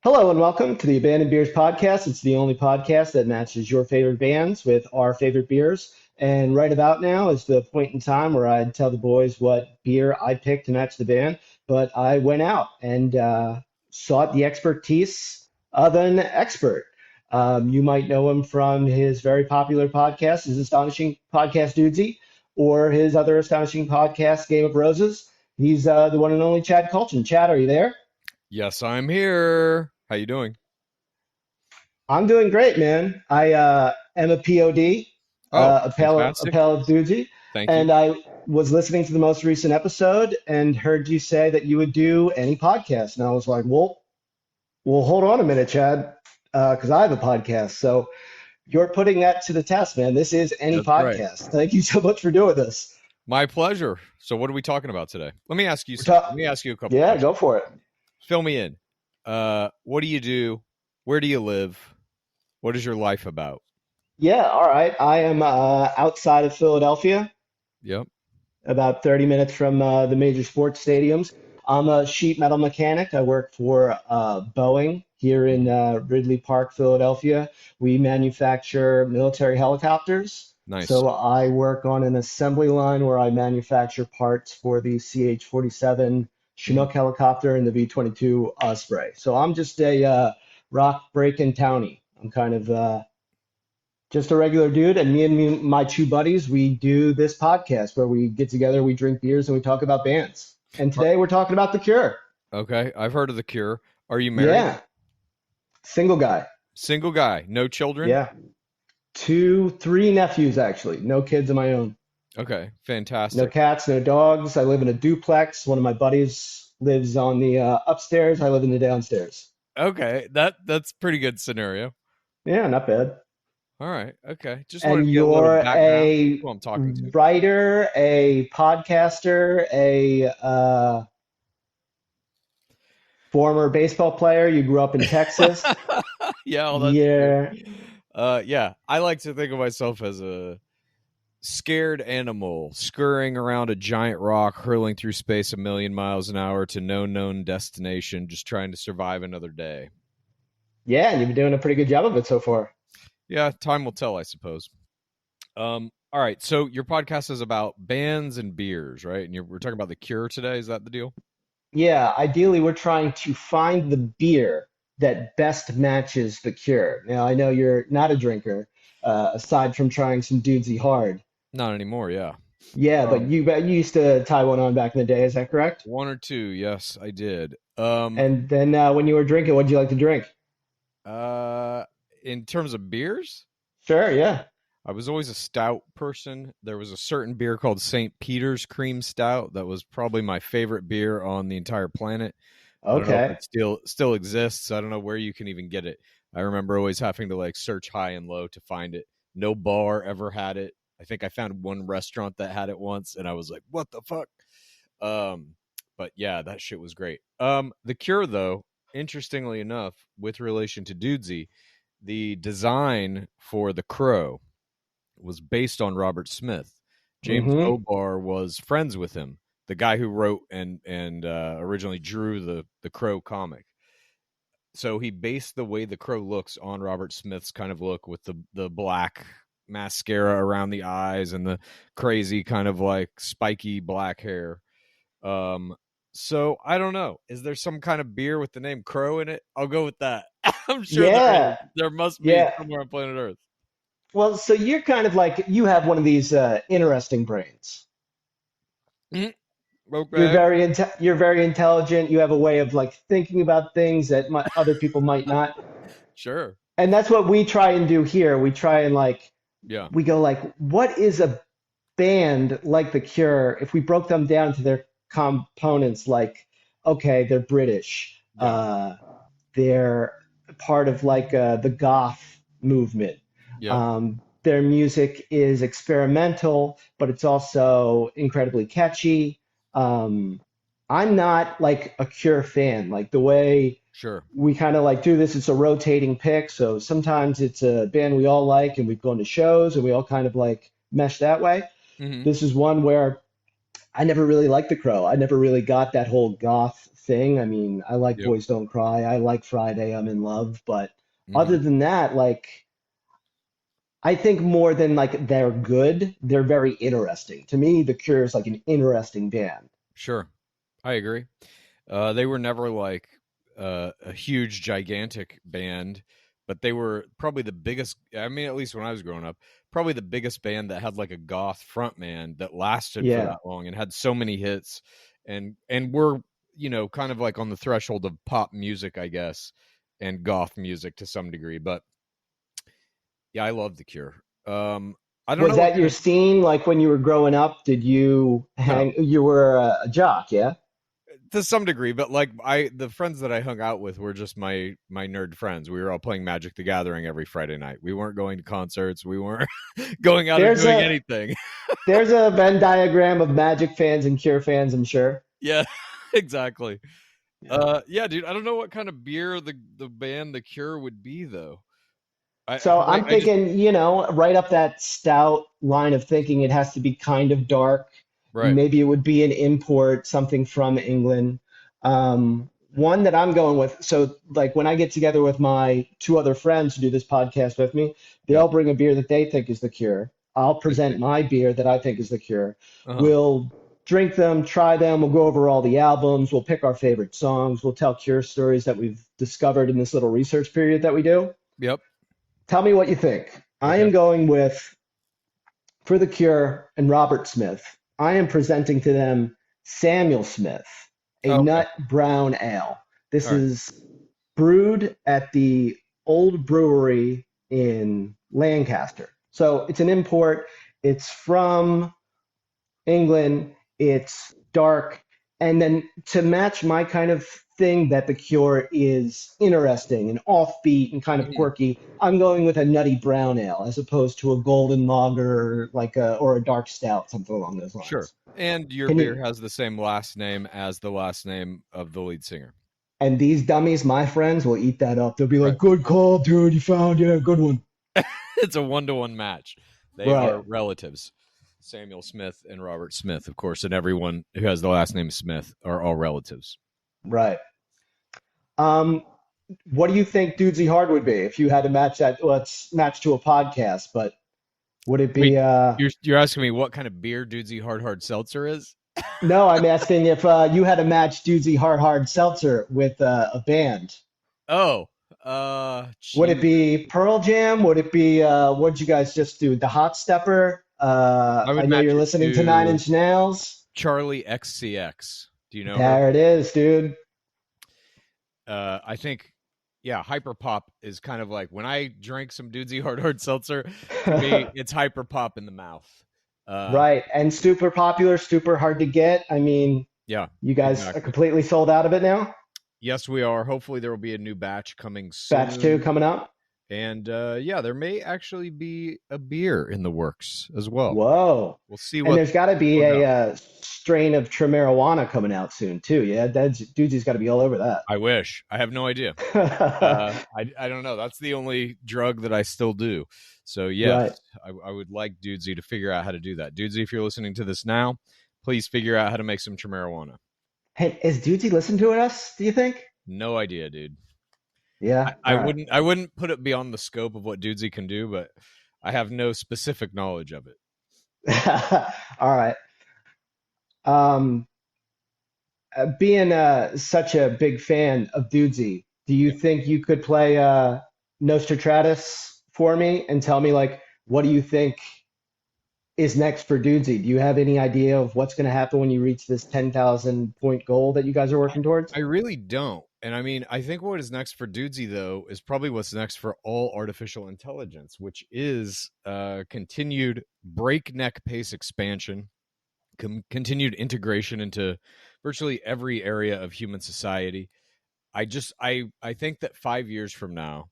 Hello and welcome to the Abandoned Beers podcast. It's the only podcast that matches your favorite bands with our favorite beers. And right about now is the point in time where I'd tell the boys what beer I picked to match the band. But I went out and sought the expertise of an expert. You might know him from his very popular podcast, his astonishing podcast Dudesy, or his other astonishing podcast, Game of Roses. He's the one and only Chad Kultgen. Chad, are you there? Yes, I'm here. How you doing? I'm doing great, man. I am a POD, Oh, a fantastic. pal of Dudesy, Thank you. and I was listening to the most recent episode and heard you say that you would do any podcast. And I was like, well, hold on a minute, Chad, because I have a podcast. So you're putting that to the test, man. This is any That's right. podcast. Thank you so much for doing this. My pleasure. So what are we talking about today? Let me ask you We're something. ta- Let me ask you a couple yeah, questions. go for it. Fill me in. What do you do? Where do you live? What is your life about? Yeah, all right. I am outside of Philadelphia, Yep. about 30 minutes from the major sports stadiums. I'm a sheet metal mechanic. I work for Boeing here in Ridley Park, Philadelphia. We manufacture military helicopters. Nice. So I work on an assembly line where I manufacture parts for the CH-47 Mhm. Chinook helicopter and the V-22 Osprey. So I'm just a rock breaking townie. I'm kind of just a regular dude, and my two buddies, we do this podcast where we get together, we drink beers, and we talk about bands. And Are- today we're talking about The Cure. Okay, I've heard of The Cure. Are you married? Yeah, single guy. Single guy, no children? Yeah, three nephews actually. No kids of my own. Okay, No fantastic. cats, no dogs. I live in a duplex. One of my buddies lives on the upstairs. I live in the downstairs. Okay, that's pretty good scenario. Yeah, not bad. All right. Okay. Just wanted And to get a little you're background a who I'm talking to. writer, a podcaster, a former baseball player. You grew up in Texas. Yeah, all that's Yeah. true. Yeah, I like to think of myself as a scared animal scurrying around a giant rock, hurling through space a million miles an hour to no known destination, just trying to survive another day. Yeah, and you've been doing a pretty good job of it so far. Yeah, time will tell, I suppose. All right. So your podcast is about bands and beers, right? And we're talking about The Cure today. Is that the deal? Yeah, ideally, we're trying to find the beer that best matches the cure. Now, I know you're not a drinker, aside from trying some Dudesy Hard. Not anymore. Yeah. Yeah, but Um, you used to tie one on back in the day, is that correct? one or two. Yes, I did. And then when you were drinking, what did you like to drink? Uh, in terms of beers, Sure, yeah. I was always a stout person. There was a certain beer called St. Peter's Cream Stout that was probably my favorite beer on the entire planet. I don't know if Okay. it still exists. I don't know where you can even get it. I remember always having to like search high and low to find it. No bar ever had it. I think I found one restaurant that had it once, and I was like, "What the fuck?" Um, but yeah, that shit was great. The Cure, though, interestingly enough, with relation to Dudesy, the design for the crow was based on Robert Smith. James Mm-hmm. O'Barr was friends with him, the guy who wrote and originally drew the Crow comic. So he based the way the Crow looks on Robert Smith's kind of look with the black mascara around the eyes and the crazy kind of like spiky black hair. Um, so I don't know. Is there some kind of beer with the name Crow in it? I'll go with that. I'm sure there is. Yeah, There must be yeah. somewhere on planet Earth. Well, so you're kind of like you have one of these interesting brains. Mhm. Okay. You're very intelligent. You have a way of like thinking about things that other people might not. Sure. And that's what we try and do here. We try and like Yeah. we go like, what is a band like The Cure if we broke them down to their components? Like, okay, they're British. Yeah. They're part of like the goth movement. Yep. Their music is experimental, but it's also incredibly catchy. Um, I'm not like a Cure fan. Like the way Sure. we kind of like do this, it's a rotating pick. So sometimes it's a band we all like and we've gone to shows and we all kind of like mesh that way. Hmm. This is one where I never really liked The Crow. I never really got that whole goth thing. I mean, I like Yep. Boys Don't Cry. I like Friday, I'm in Love. But other Hmm. than that, like, I think more than like they're good, they're very interesting. To me, The Cure is like an interesting band. Sure. I agree. They were never like a huge, gigantic band, but they were probably the biggest. I mean, at least when I was growing up, probably the biggest band that had like a goth frontman that lasted for Yeah. that long and had so many hits, and were kind of like on the threshold of pop music, I guess, and goth music to some degree. But yeah, I love The Cure. I don't Was know what that kind your of scene like when you were growing up? Did you no. hang, you were a jock, yeah? To some degree, but like the friends that I hung out with were just my nerd friends. We were all playing Magic the Gathering every Friday night. We weren't going to concerts. We weren't going out and There's doing a anything. there's a Venn diagram of Magic fans and Cure fans, I'm sure. Yeah, exactly. Yeah. Yeah, dude. I don't know what kind of beer the band The Cure would be though. I So because I'm I just thinking, right up that stout line of thinking, it has to be kind of dark. right. Maybe it would be an import, something from England. One that I'm going with. So, like when I get together with my two other friends who do this podcast with me, they Yep. all bring a beer that they think is the Cure. I'll I see. present my beer that I think is the Cure. Uh-huh. We'll drink them, try them. We'll go over all the albums. We'll pick our favorite songs. We'll tell Cure stories that we've discovered in this little research period that we do. Yep. Tell me what you think. I Okay. am going with, for The Cure and Robert Smith, I am presenting to them Samuel Smith, a Okay. nut brown ale. This All right. is brewed at the old brewery in Lancaster. So it's an import. It's from England. It's dark. And then to match my kind of thing that The Cure is interesting and offbeat and kind of Mhm. quirky, I'm going with a nutty brown ale as opposed to a golden lager or a dark stout, something along those Sure. lines. And your Can beer you has the same last name as the last name of the lead singer. and these dummies, my friends, will eat that up. They'll be Right. like, "Good call, dude. You found yeah, good one." It's a 1-to-1 match. They Right, are relatives. Samuel Smith and Robert Smith, of course, and everyone who has the last name Smith are all relatives. right. Um, what do you think Dudesy Hard would be if you had to match that? Well, it's matched to a podcast, but would it Wait, be you're asking me what kind of beer Dudesy Hard Seltzer is? no, I'm asking if you had to match Dudesy Hard Seltzer with a band. Oh, Would it Jesus. be Pearl Jam? Would it be what'd you guys just do? The Hot Stepper? I I would know match you're it listening to Nine to Inch Nails. Charlie XCX. Do you know her? There it is, dude. I think, yeah, hyper pop is kind of like when I drink some Dudesy Hard Seltzer. To me, it's hyper pop in the mouth. Uh, Right, and super popular, super hard to get. I mean, yeah, you guys are exactly. completely sold out of it now. Yes, we are. Hopefully, there will be a new batch coming Batch two soon. coming up. And yeah, there may actually be a beer in the works as well. Whoa. We'll see And what there's got to be comes a out. strain of Tremarijuana coming out soon too. Yeah, that's Dudesy's got to be all over I wish. I have no idea. that. I don't know. That's the only drug that I still do. So yes, Right. I would like Dudesy to figure out how to do that. Dudesy, if you're listening to this now, please figure out how to make some marijuana. Hey, is Dudesy listen to us? Do you think? No idea, dude. Yeah. I All right. wouldn't put it beyond the scope of what Dudesy can do, but I have no specific knowledge of it. All right. Um, being such a big fan of Dudesy, do you Yeah. think you could play Nostratus for me and tell me like what do you think is next for Dudesy? Do you have any idea of what's going to happen when you reach this 10,000 point goal that you guys are working towards? I really don't. And I mean, I think what is next for Dudesy, though, is probably what's next for all artificial intelligence, which is continued breakneck pace expansion, continued integration into virtually every area of human society. I think that 5 years from now,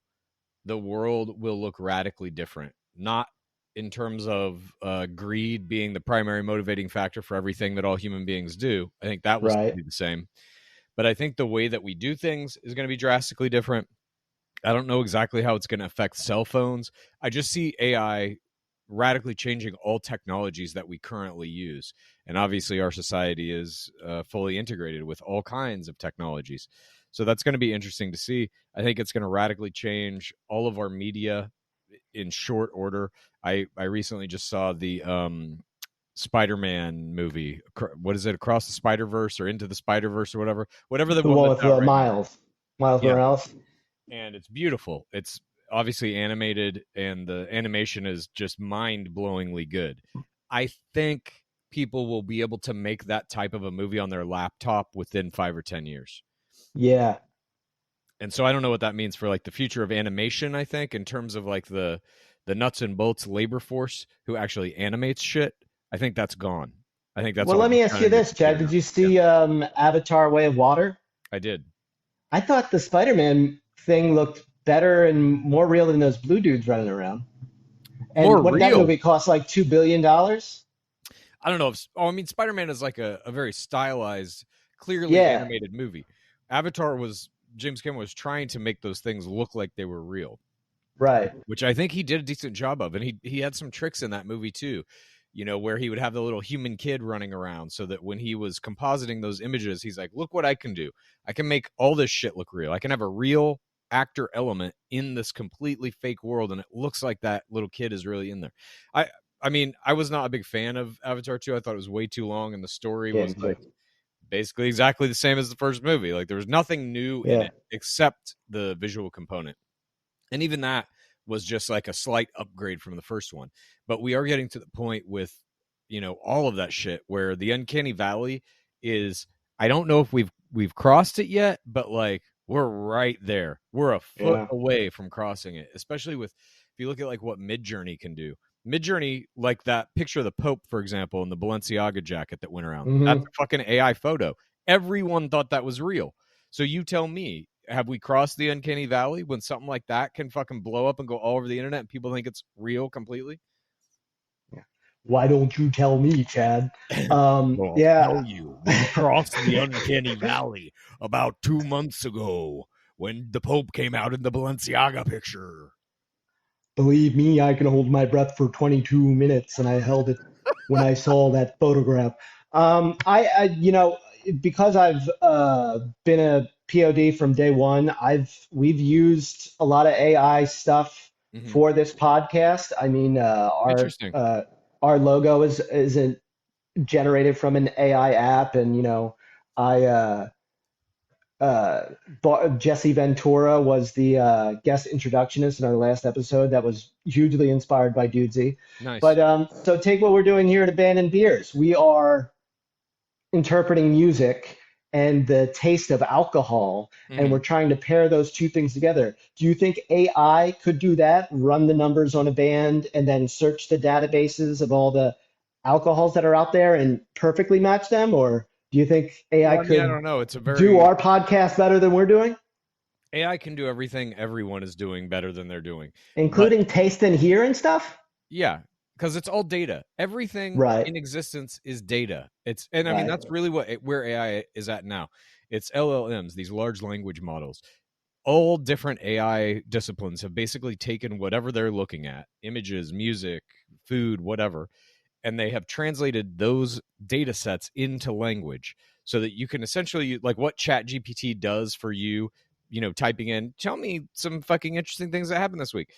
the world will look radically different. Not in terms of greed being the primary motivating factor for everything that all human beings do. I think that will still Right. be the same. But I think the way that we do things is going to be drastically different. I don't know exactly how it's going to affect cell phones. I just see AI radically changing all technologies that we currently use. And obviously, our society is fully integrated with all kinds of technologies. So that's going to be interesting to see. I think it's going to radically change all of our media in short order. I recently just saw the Spider-Man movie. What is it? Across the Spider-Verse or Into the Spider-Verse or whatever the The one one that's with out right now. Miles Yeah, Morales. and it's beautiful. It's obviously animated, and the animation is just mind-blowingly good. I think people will be able to make that type of a movie on their laptop within 5 or 10 years. Yeah, And so I don't know what that means for like the future of animation. I think in terms of like the nuts and bolts labor force who actually animates shit, I think that's gone. I think that's well, all let me just ask kind you of new this, Chad. computer Did now. you Yeah, see Avatar: Way of Water? I did. I thought the Spider-Man thing looked better and more real than those blue dudes running around. And More what did that real. movie cost? Like $2 billion? I don't know if. Oh, I mean, Spider-Man is like a very stylized, clearly Yeah, animated movie. Avatar was James Cameron was trying to make those things look like they were real, right. which I think he did a decent job of. And he had some tricks in that movie too, where he would have the little human kid running around so that when he was compositing those images, he's like, look what I can do. I can make all this shit look real. I can have a real actor element in this completely fake world, and it looks like that little kid is really in there. I I mean, I was not a big fan of Avatar 2. I thought it was way too long, and the story Yeah, was me too. like basically exactly the same as the first movie. Like there was nothing new in Yeah, it except the visual component. And even that was just like a slight upgrade from the first one. But we are getting to the point with, all of that shit where the uncanny valley is, I don't know if we've crossed it yet, but like we're right there. We're a foot yeah. away from crossing it, especially with if you look at like what Midjourney can do. Midjourney, like that picture of the Pope, for example, in the Balenciaga jacket that went around. That's Hmm. a fucking AI photo. Everyone thought that was real. So you tell me, have we crossed the uncanny valley when something like that can fucking blow up and go all over the internet and people think it's real completely? Yeah. Why don't you tell me, Chad? Well, I'll Yeah, tell you, we crossed the uncanny valley about 2 months ago when the Pope came out in the Balenciaga picture. believe me, I can hold my breath for 22 minutes, and I held it when I saw that photograph. I because I've been a POD from day one, we've used a lot of AI stuff Hmm. for this podcast. I mean, Interesting. our logo isn't generated from an AI app, and I uh, Jesse Ventura was the guest introductionist in our last episode. That was hugely inspired by Dudesy. Nice. But so take what we're doing here at Abandoned Beers. We are interpreting music and the taste of alcohol, and Hmm. we're trying to pair those two things together. Do you think AI could do that? Run the numbers on a band and then search the databases of all the alcohols that are out there and perfectly match them? Or do you think AI Well, I mean, I could don't know. It's a do very our podcast better than we're doing, AI can do everything everyone is doing better than they're doing. But including taste and hear and stuff? yeah, because it's all data. Everything Right, in existence is data. And I mean right. that's really where AI is at now. It's LLMs, these large language models. All different AI disciplines have basically taken whatever they're looking at, images, music, food, whatever, and they have translated those data sets into language so that you can essentially like what Chat GPT does for you, typing in, tell me some fucking interesting things that happened this week.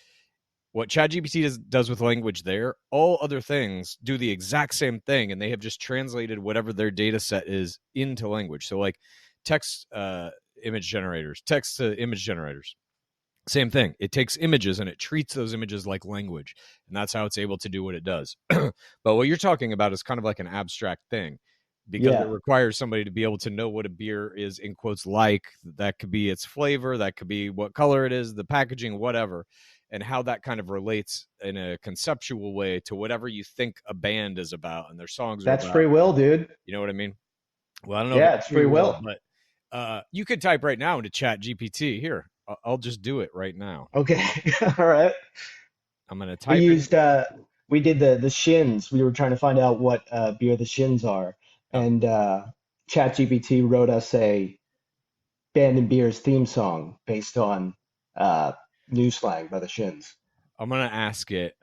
What ChatGPT does with language there, all other things do the exact same thing, and they have just translated whatever their data set is into language. So, like text image generators, text to image generators, same thing. It takes images and it treats those images like language, and that's how it's able to do what it does. But what you're talking about is kind of like an abstract thing because it Yeah, requires somebody to be able to know what a beer is in quotes like. That could be its flavor, that could be what color it is, the packaging, whatever, and how that kind of relates in a conceptual way to whatever you think a band is about and their songs are that's about. free will, dude. You know what I mean? Well, I don't know if Yeah, it's it's free free will, will. but you could type right now into Chat GPT. Here, I'll just do it right now. Okay, all right. I'm gonna We type in. used we did the shins. We were trying to find out what beer the shins are, Oh, and ChatGPT wrote us a Band and Beers theme song based on uh, new slang by the shins. I'm gonna ask it.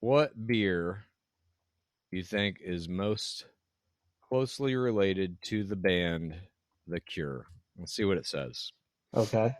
What beer do you think is most closely related to the band The Cure? Let's see what it says. Okay.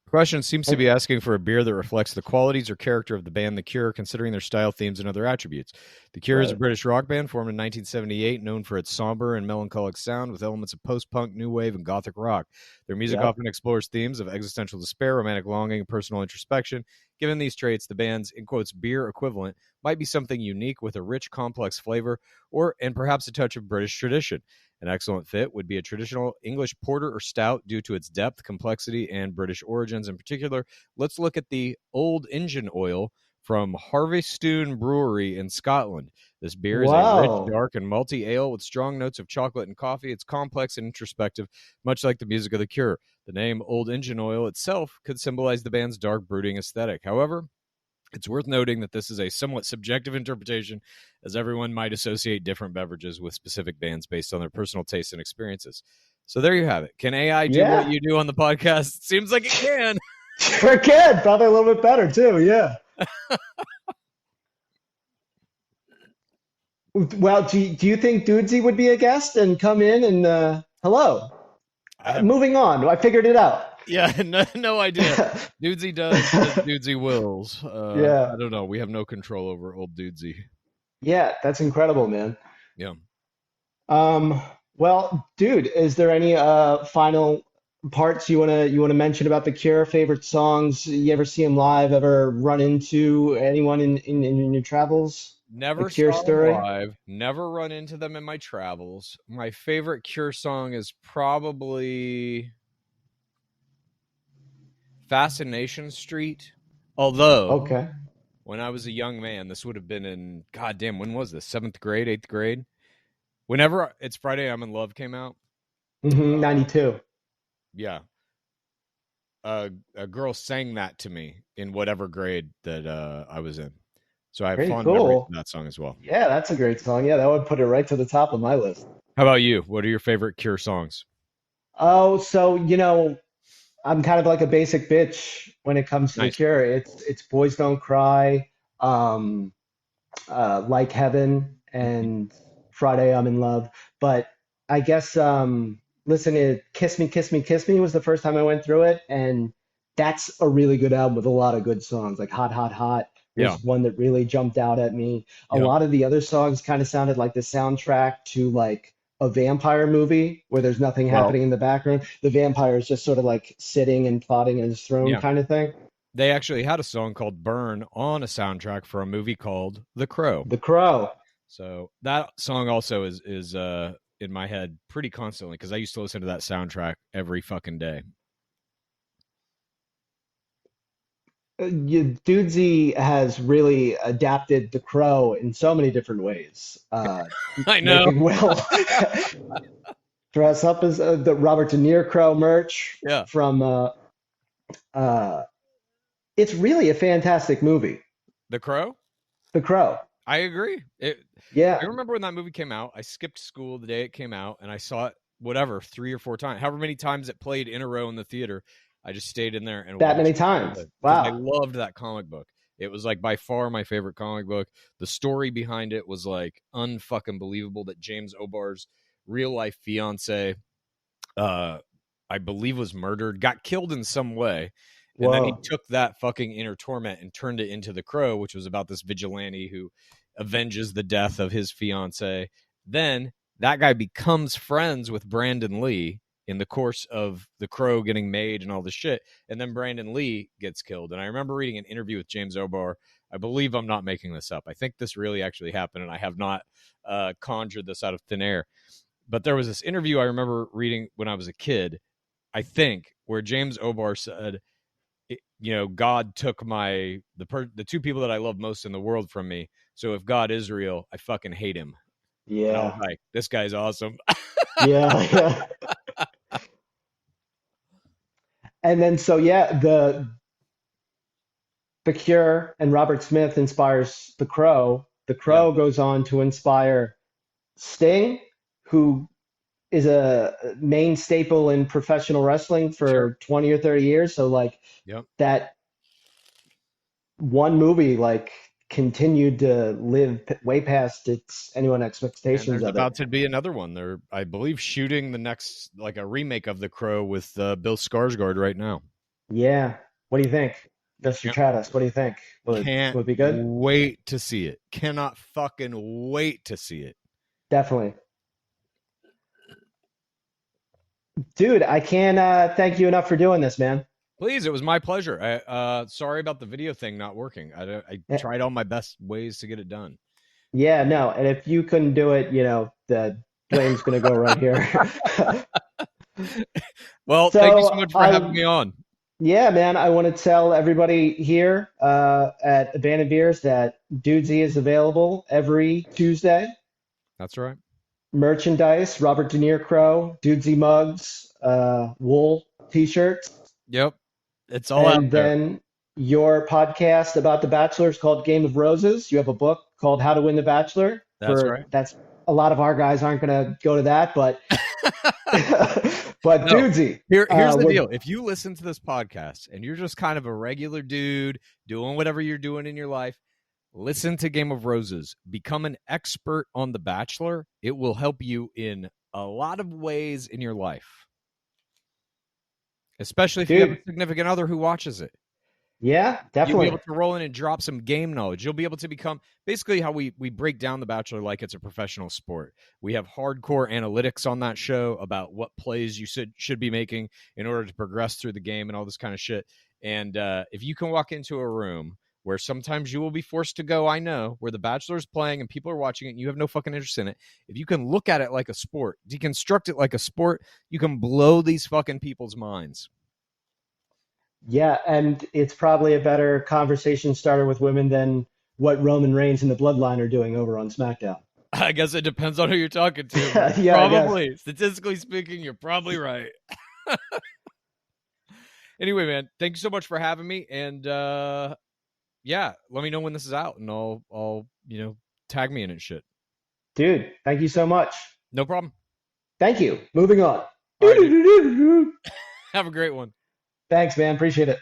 The question seems to And- be asking for a beer that reflects the qualities or character of the band The Cure, considering their style, themes, and other attributes. The Cure is a right. British rock band formed in 1978, known for its somber and melancholic sound with elements of post-punk, new wave, and gothic rock. Their music Yep. often explores themes of existential despair, romantic longing, and personal introspection. Given these traits, the band's, in quotes, beer equivalent might be something unique with a rich, complex flavor, and perhaps a touch of British tradition. An excellent fit would be a traditional English porter or stout due to its depth, complexity, and British origins. In particular, let's look at the Old Engine Oil from Harveystoun Brewery in Scotland. This beer is a rich, Wow. dark, and malty ale with strong notes of chocolate and coffee. It's complex and introspective, much like the music of The Cure. The name Old Engine Oil itself could symbolize the band's dark, brooding aesthetic. However, it's worth noting that this is a somewhat subjective interpretation, as everyone might associate different beverages with specific bands based on their personal tastes and experiences. So there you have it. Can AI do what Yeah. you do on the podcast? It seems like it can. Sure can. Probably a little bit better too. Yeah. Well, do you think Dudesy would be a guest and come in and hello? I have, Moving on. I figured it out. yeah, no idea. Dudesy does as Dudesy wills. Yeah. I don't know. We have no control over old Dudesy. Yeah, that's incredible, man. Yeah. Um, well, dude, is there any final parts you wanna mention about The Cure? Favorite songs? You ever see them live? Ever run into anyone in your travels? A Never Cure saw them story? live. Never run into them in my travels. My favorite Cure song is probably Fascination Street. Although, Okay. when I was a young man, this would have been in, goddamn, when was this? Seventh grade, eighth grade? Whenever It's Friday, I'm in Love came out. 92. Yeah. A girl sang that to me in whatever grade that I was in. So I have Pretty fond memories cool. of that song as well. Yeah, that's a great song. Yeah, that would put it right to the top of my list. How about you? What are your favorite Cure songs? Oh, so I'm kind of like a basic bitch when it comes to The Nice. Cure. It's Boys Don't Cry, um, Like Heaven, Mhm. and Friday I'm in Love. But I guess listen to Kiss Me, Kiss Me, Kiss Me was the first time I went through it, and that's a really good album with a lot of good songs. Like Hot, Hot, Hot Yeah. was one that really jumped out at me. A Yeah. lot of the other songs kind of sounded like the soundtrack to like a vampire movie where there's nothing Well, happening in the background. The vampire is just sort of like sitting and plotting in his throne yeah. kind of thing. They actually had a song called Burn on a soundtrack for a movie called The Crow. The Crow. So that song also is in my head pretty constantly because I used to listen to that soundtrack every fucking day. Dudesy has really adapted The Crow in so many different ways, I know. making Will dress up as the Robert De Niro Crow merch Yeah. from. Uh, it's really a fantastic movie, The Crow? The Crow. I agree. I Yeah, remember when that movie came out, I skipped school the day it came out and I saw it whatever, 3 or 4 times. However many times it played in a row in the theater, I just stayed in there and that many watched times. it because I Wow. loved that comic book. It was like by far my favorite comic book. The story behind it was like unfucking believable that James Obar's real life fiance uh I believe was murdered, got killed in some way. And then he Whoa. took that fucking inner torment and turned it into The Crow, which was about this vigilante who avenges the death of his fiance. Then that guy becomes friends with Brandon Lee in the course of The Crow getting made and all this shit. And then Brandon Lee gets killed. And I remember reading an interview with James Obar. I believe I'm not making this up. I think this really actually happened, and I have not conjured this out of thin air. But there was this interview I remember reading when I was a kid, I think, where James Obar said, God took the two people that I love most in the world from me. So if God is real, I fucking hate him. And I was Yeah. like, this guy's awesome. Yeah. Yeah. And then so yeah, the Cure and Robert Smith inspires The Crow. The Yeah, Crow goes on to inspire Sting, who is a main staple in professional wrestling sure. for 20 or 30 years. So like Yep. that one movie, like continued to live way past anyone's And expectations there's of it. about to be another one. They're, I believe, shooting the next, like a remake of The Crow with Bill Skarsgård right now. Yeah. What do you think, Mr. Can't, Travis? What do you think? can't Will it be good? wait to see it. Cannot fucking wait to see it. Definitely. Dude, I can't thank you enough for doing this, man. Please, it was my pleasure. Sorry about the video thing not working. I Eh, tried all my best ways to get it done. Yeah, no. And if you couldn't do it, the Dwayne's gonna go right here. Well, thank you so So much for having me on. yeah, man, I want to tell everybody here at Abandoned Beers that Dudesy is available every Tuesday. That's right. Merchandise, Robert De Niro Crow, Dudesy mugs, wool t-shirts, Yep. It's all out and there. then your podcast about The Bachelor is called Game of Roses. You have a book called How to Win the Bachelor. That's right. That's a lot of our guys aren't going to go to that, but but No. Dudesy, Here's the deal. If you listen to this podcast and you're just kind of a regular dude doing whatever you're doing in your life, listen to Game of Roses. Become an expert on The Bachelor. It will help you in a lot of ways in your life, especially if you have a significant other who watches it. Yeah, definitely. You'll be able to roll in and drop some game knowledge. You'll be able to become basically how we break down The Bachelor like it's a professional sport. We have hardcore analytics on that show about what plays you should be making in order to progress through the game and all this kind of shit. And if you can walk into a room where sometimes you will be forced to go, I know, where The Bachelor is playing and people are watching it and you have no fucking interest in it, if you can look at it like a sport, deconstruct it like a sport, you can blow these fucking people's minds. Yeah, and it's probably a better conversation starter with women than what Roman Reigns and the Bloodline are doing over on SmackDown. I guess it depends on who you're talking to. Yeah, probably. Statistically speaking, you're probably right. Anyway, man, thank you so much for having me. And yeah, let me know when this is out and I'll tag me in it shit. Dude, thank you so much. No problem. Thank you. Moving on. All right, have a great one. Thanks, man. Appreciate it.